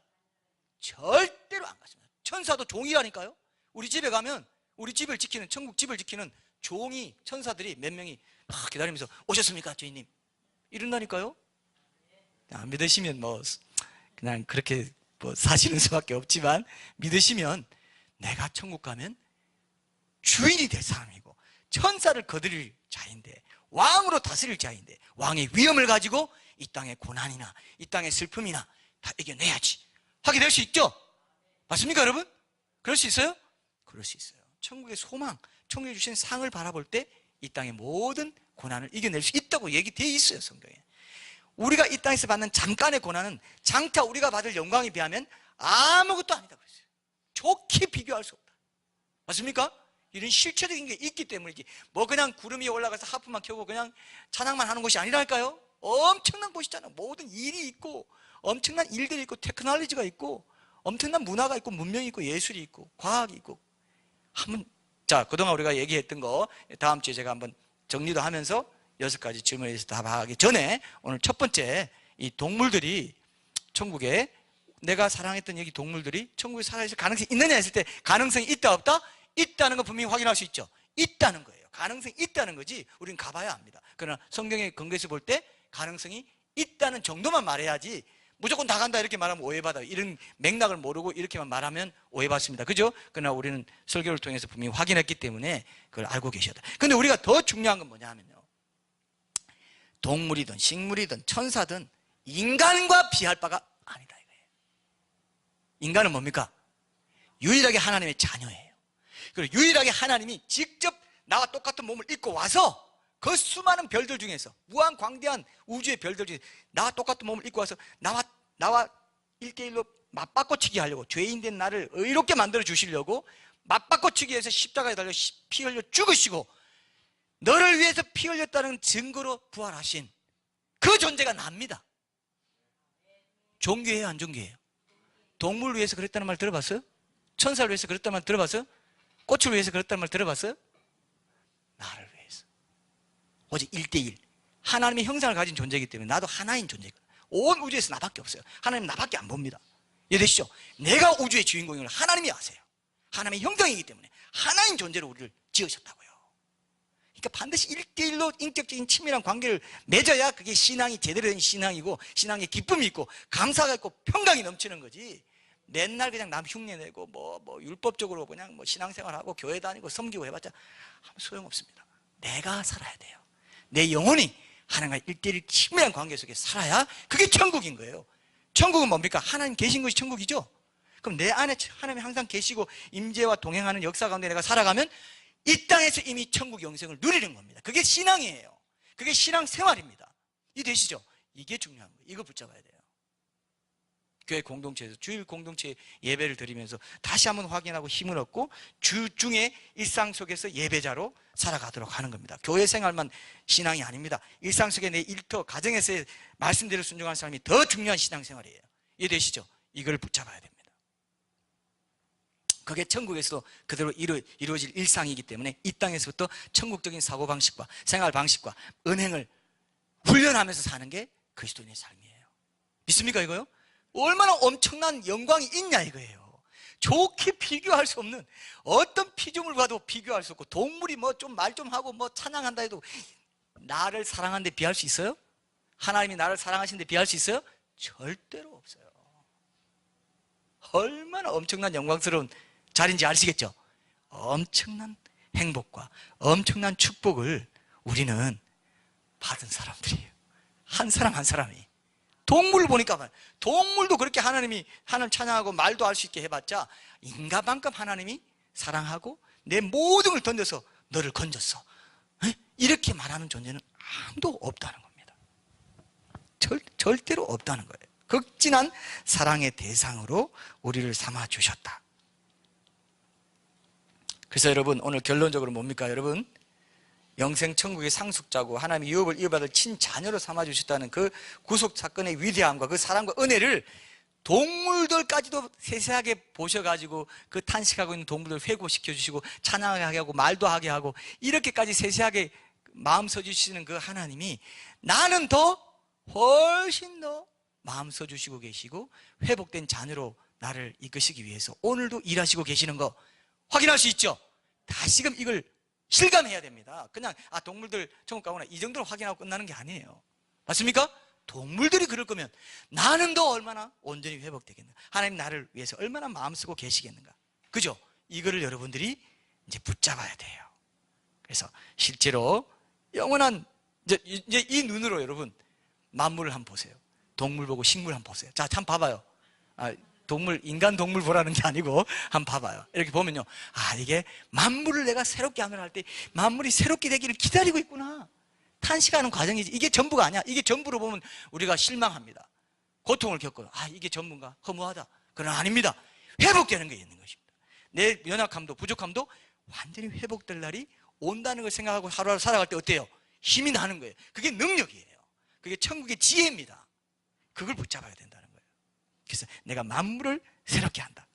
절대로 안 같습니다. 천사도 종이라니까요. 우리 집에 가면 우리 집을 지키는, 천국 집을 지키는 종이, 천사들이 몇 명이 막 기다리면서 오셨습니까 주인님? 이런다니까요. 안 믿으시면 뭐 그냥 그렇게 뭐 사시는 수밖에 없지만 믿으시면 내가 천국 가면 주인이 될 사람이고 천사를 거드릴 자인데 왕으로 다스릴 자인데 왕의 위엄을 가지고 이 땅의 고난이나 이 땅의 슬픔이나 다 이겨내야지 하게 될 수 있죠? 맞습니까 여러분? 그럴 수 있어요? 그럴 수 있어요. 천국의 소망, 천국에 주신 상을 바라볼 때 이 땅의 모든 고난을 이겨낼 수 있다고 얘기되어 있어요 성경에. 우리가 이 땅에서 받는 잠깐의 고난은 장차 우리가 받을 영광에 비하면 아무것도 아니다 그랬어요. 좋게 비교할 수 없다. 맞습니까? 이런 실체적인 게 있기 때문이지 뭐 그냥 구름 위에 올라가서 하프만 켜고 그냥 찬양만 하는 것이 아니랄까요? 엄청난 곳이잖아. 모든 일이 있고 엄청난 일들이 있고 테크놀로지가 있고 엄청난 문화가 있고 문명이 있고 예술이 있고 과학이 있고 한번 자 그동안 우리가 얘기했던 거 다음 주에 제가 한번 정리도 하면서 6가지 질문에 대해서 답하기 전에 오늘 첫 번째 이 동물들이 천국에 내가 사랑했던 여기 동물들이 천국에 살아있을 가능성이 있느냐 했을 때 가능성이 있다 없다? 있다는 거 분명히 확인할 수 있죠. 있다는 거예요. 가능성이 있다는 거지 우리는 가봐야 합니다. 그러나 성경의 근거에서 볼 때 가능성이 있다는 정도만 말해야지 무조건 다 간다 이렇게 말하면 오해받아요. 이런 맥락을 모르고 이렇게만 말하면 오해받습니다. 그죠? 그러나 우리는 설교를 통해서 분명히 확인했기 때문에 그걸 알고 계셔야 돼요. 근데 우리가 더 중요한 건 뭐냐 하면요, 동물이든 식물이든 천사든 인간과 비할 바가 아니다 이거예요. 인간은 뭡니까? 유일하게 하나님의 자녀예요. 그리고 유일하게 하나님이 직접 나와 똑같은 몸을 입고 와서 그 수많은 별들 중에서 무한 광대한 우주의 별들 중에서 나와 똑같은 몸을 입고 와서 나와 1대1로 맞바꿔치기 하려고 죄인 된 나를 의롭게 만들어 주시려고 맞바꿔치기 해서 십자가에 달려 피 흘려 죽으시고 너를 위해서 피 흘렸다는 증거로 부활하신 그 존재가 납니다. 존귀해요 안 존귀해요? 동물을 위해서 그랬다는 말 들어봤어요? 천사를 위해서 그랬다는 말 들어봤어요? 꽃을 위해서 그랬다는 말 들어봤어요? 나를 위해서 오직 1대1 하나님의 형상을 가진 존재이기 때문에 나도 하나인 존재거든요. 온 우주에서 나밖에 없어요. 하나님 나밖에 안 봅니다. 이해되시죠? 내가 우주의 주인공인 걸 하나님이 아세요. 하나님의 형상이기 때문에 하나인 존재로 우리를 지으셨다고요. 그러니까 반드시 1대1로 인격적인 친밀한 관계를 맺어야 그게 신앙이 제대로 된 신앙이고 신앙의 기쁨이 있고 감사가 있고 평강이 넘치는 거지. 맨날 그냥 남 흉내내고 뭐 율법적으로 그냥 뭐 신앙생활하고 교회 다니고 섬기고 해봤자 아무 소용없습니다. 내가 살아야 돼요. 내 영혼이 하나님과 1대1 친밀한 관계 속에 살아야 그게 천국인 거예요. 천국은 뭡니까? 하나님 계신 것이 천국이죠. 그럼 내 안에 하나님이 항상 계시고 임재와 동행하는 역사 가운데 내가 살아가면 이 땅에서 이미 천국 영생을 누리는 겁니다. 그게 신앙이에요. 그게 신앙생활입니다. 이해되시죠? 이게 중요한 거예요. 이거 붙잡아야 돼요. 교회 공동체에서 주일 공동체 예배를 드리면서 다시 한번 확인하고 힘을 얻고 주중에 일상 속에서 예배자로 살아가도록 하는 겁니다. 교회 생활만 신앙이 아닙니다. 일상 속에 내 일터 가정에서의 말씀대로 순종하는 사람이 더 중요한 신앙생활이에요. 이해되시죠? 이걸 붙잡아야 됩니다. 그게 천국에서도 그대로 이루어질 일상이기 때문에 이 땅에서부터 천국적인 사고방식과 생활방식과 은행을 훈련하면서 사는 게 그리스도인의 삶이에요. 믿습니까 이거요? 얼마나 엄청난 영광이 있냐 이거예요. 좋게 비교할 수 없는 어떤 피조물과도 비교할 수 없고 동물이 뭐 좀 말 좀 하고 뭐 찬양한다 해도 나를 사랑하는데 비할 수 있어요? 하나님이 나를 사랑하시는데 비할 수 있어요? 절대로 없어요. 얼마나 엄청난 영광스러운 자리인지 아시겠죠? 엄청난 행복과 엄청난 축복을 우리는 받은 사람들이에요. 한 사람 한 사람이 동물을 보니까 봐요. 동물도 그렇게 하나님이 하나님 찬양하고 말도 할 수 있게 해봤자 인간만큼 하나님이 사랑하고 내 모든 걸 던져서 너를 건졌어. 이렇게 말하는 존재는 아무도 없다는 겁니다. 절대로 없다는 거예요. 극진한 사랑의 대상으로 우리를 삼아 주셨다. 그래서 여러분, 오늘 결론적으로 뭡니까? 여러분, 영생 천국의 상속자고 하나님의 유업을 이어받을 친자녀로 삼아 주셨다는 그 구속 사건의 위대함과 그 사랑과 은혜를 동물들까지도 세세하게 보셔가지고 그 탄식하고 있는 동물들 회고시켜 주시고 찬양하게 하고 말도 하게 하고 이렇게까지 세세하게 마음 써주시는 그 하나님이 나는 더 훨씬 더 마음 써주시고 계시고 회복된 자녀로 나를 이끄시기 위해서 오늘도 일하시고 계시는 거 확인할 수 있죠? 다시금 이걸 실감해야 됩니다. 그냥 동물들 천국 가구나 이 정도로 확인하고 끝나는 게 아니에요. 맞습니까? 동물들이 그럴 거면 나는 더 얼마나 온전히 회복되겠는가, 하나님 나를 위해서 얼마나 마음 쓰고 계시겠는가, 그죠? 이거를 여러분들이 이제 붙잡아야 돼요. 그래서 실제로 영원한 이제 이 눈으로 여러분 만물을 한번 보세요. 동물 보고 식물 한번 보세요. 자, 참 봐봐요. 동물, 인간 동물 보라는 게 아니고 한번 봐봐요. 이렇게 보면요, 이게 만물을 내가 새롭게 하면 할 때 만물이 새롭게 되기를 기다리고 있구나. 탄식하는 과정이지 이게 전부가 아니야. 이게 전부로 보면 우리가 실망합니다. 고통을 겪어요. 이게 전부인가? 허무하다. 그러나 아닙니다. 회복되는 게 있는 것입니다. 내 연약함도 부족함도 완전히 회복될 날이 온다는 걸 생각하고 하루하루 살아갈 때 어때요? 힘이 나는 거예요. 그게 능력이에요. 그게 천국의 지혜입니다. 그걸 붙잡아야 된다는 거예요. 그래서 내가 만물을 새롭게 한다.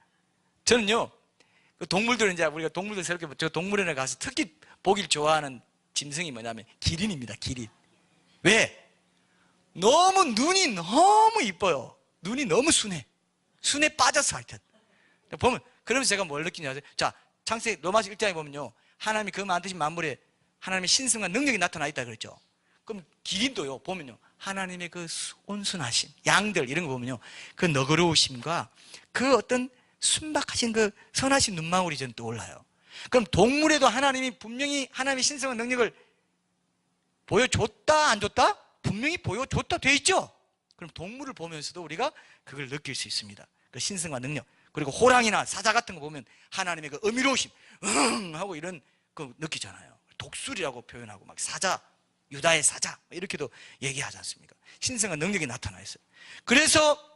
저는요, 그 동물들은 이제 우리가 동물들 새롭게, 저 동물원에 가서 특히 보길 좋아하는 짐승이 뭐냐면 기린입니다. 기린. 왜? 너무 눈이 너무 이뻐요. 눈이 너무 순해. 순해 빠졌어 하여튼. 보면, 그러면서 제가 뭘 느끼냐 아세요? 자, 창세기 로마서 1장에 보면요, 하나님이 그 만드신 만물에 하나님의 신성과 능력이 나타나 있다 그랬죠. 그럼 기린도요 보면요, 하나님의 그 온순하심, 양들 이런 거 보면요, 그 너그러우심과 그 어떤 순박하신 그 선하신 눈망울이 저는 떠올라요. 그럼 동물에도 하나님이 분명히 하나님의 신성한 능력을 보여줬다 안 줬다? 분명히 보여줬다 돼 있죠. 그럼 동물을 보면서도 우리가 그걸 느낄 수 있습니다. 그 신성과 능력. 그리고 호랑이나 사자 같은 거 보면 하나님의 그 어미로우심 하고 이런 거 느끼잖아요. 독수리라고 표현하고 막 사자, 유다의 사자 이렇게도 얘기하지 않습니까? 신성한 능력이 나타나 있어요. 그래서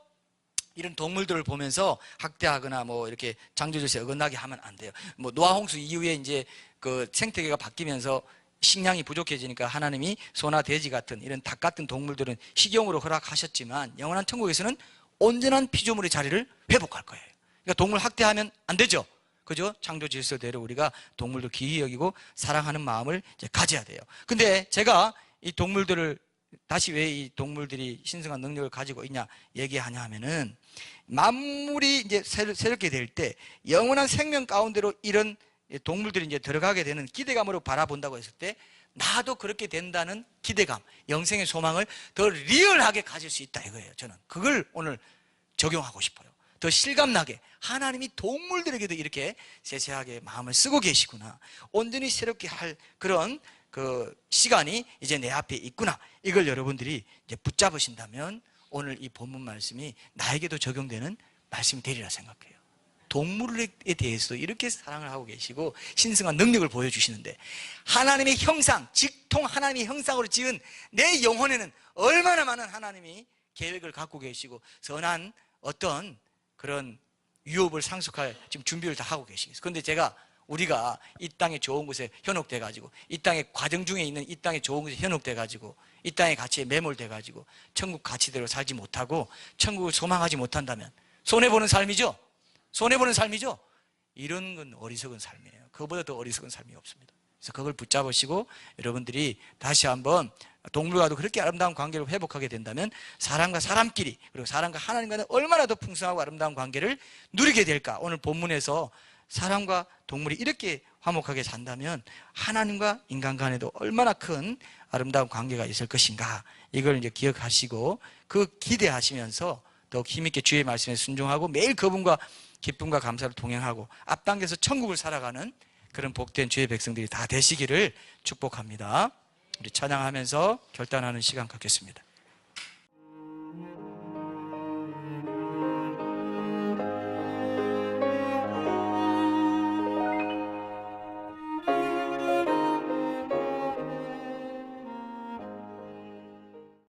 이런 동물들을 보면서 학대하거나 뭐 이렇게 창조질서에 어긋나게 하면 안 돼요. 뭐 노아 홍수 이후에 이제 그 생태계가 바뀌면서 식량이 부족해지니까 하나님이 소나 돼지 같은 이런 닭 같은 동물들은 식용으로 허락하셨지만 영원한 천국에서는 온전한 피조물의 자리를 회복할 거예요. 그러니까 동물 학대하면 안 되죠. 그죠? 창조 질서대로 우리가 동물들 귀히 여기고 사랑하는 마음을 이제 가져야 돼요. 근데 제가 이 동물들을 다시 왜 이 동물들이 신성한 능력을 가지고 있냐 얘기하냐 하면은 만물이 이제 새롭게 될 때 영원한 생명 가운데로 이런 동물들이 이제 들어가게 되는 기대감으로 바라본다고 했을 때 나도 그렇게 된다는 기대감, 영생의 소망을 더 리얼하게 가질 수 있다 이거예요. 저는 그걸 오늘 적용하고 싶어요. 더 실감나게 하나님이 동물들에게도 이렇게 세세하게 마음을 쓰고 계시구나, 온전히 새롭게 할 그런 그 시간이 이제 내 앞에 있구나, 이걸 여러분들이 이제 붙잡으신다면 오늘 이 본문 말씀이 나에게도 적용되는 말씀이 되리라 생각해요. 동물에 대해서도 이렇게 사랑을 하고 계시고 신성한 능력을 보여주시는데 하나님의 형상, 직통 하나님의 형상으로 지은 내 영혼에는 얼마나 많은 하나님이 계획을 갖고 계시고 선한 어떤 그런 유업을 상속할 지금 준비를 다 하고 계시겠어요. 그런데 우리가 이 땅에 좋은 곳에 현혹돼 가지고 이 땅에 과정 중에 있는 이 땅에 좋은 곳에 현혹돼 가지고 이 땅의 가치에 매몰돼 가지고 천국 가치대로 살지 못하고 천국을 소망하지 못한다면 손해보는 삶이죠. 손해보는 삶이죠. 이런 건 어리석은 삶이에요. 그거보다 더 어리석은 삶이 없습니다. 그래서 그걸 붙잡으시고 여러분들이 다시 한번 동물과도 그렇게 아름다운 관계를 회복하게 된다면 사람과 사람끼리 그리고 사람과 하나님과는 얼마나 더 풍성하고 아름다운 관계를 누리게 될까. 오늘 본문에서 사람과 동물이 이렇게 화목하게 산다면 하나님과 인간 간에도 얼마나 큰 아름다운 관계가 있을 것인가, 이걸 이제 기억하시고 그 기대하시면서 더욱 힘있게 주의 말씀에 순종하고 매일 그분과 기쁨과 감사를 동행하고 앞당겨서 천국을 살아가는 그런 복된 주의 백성들이 다 되시기를 축복합니다. 우리 찬양하면서 결단하는 시간 갖겠습니다.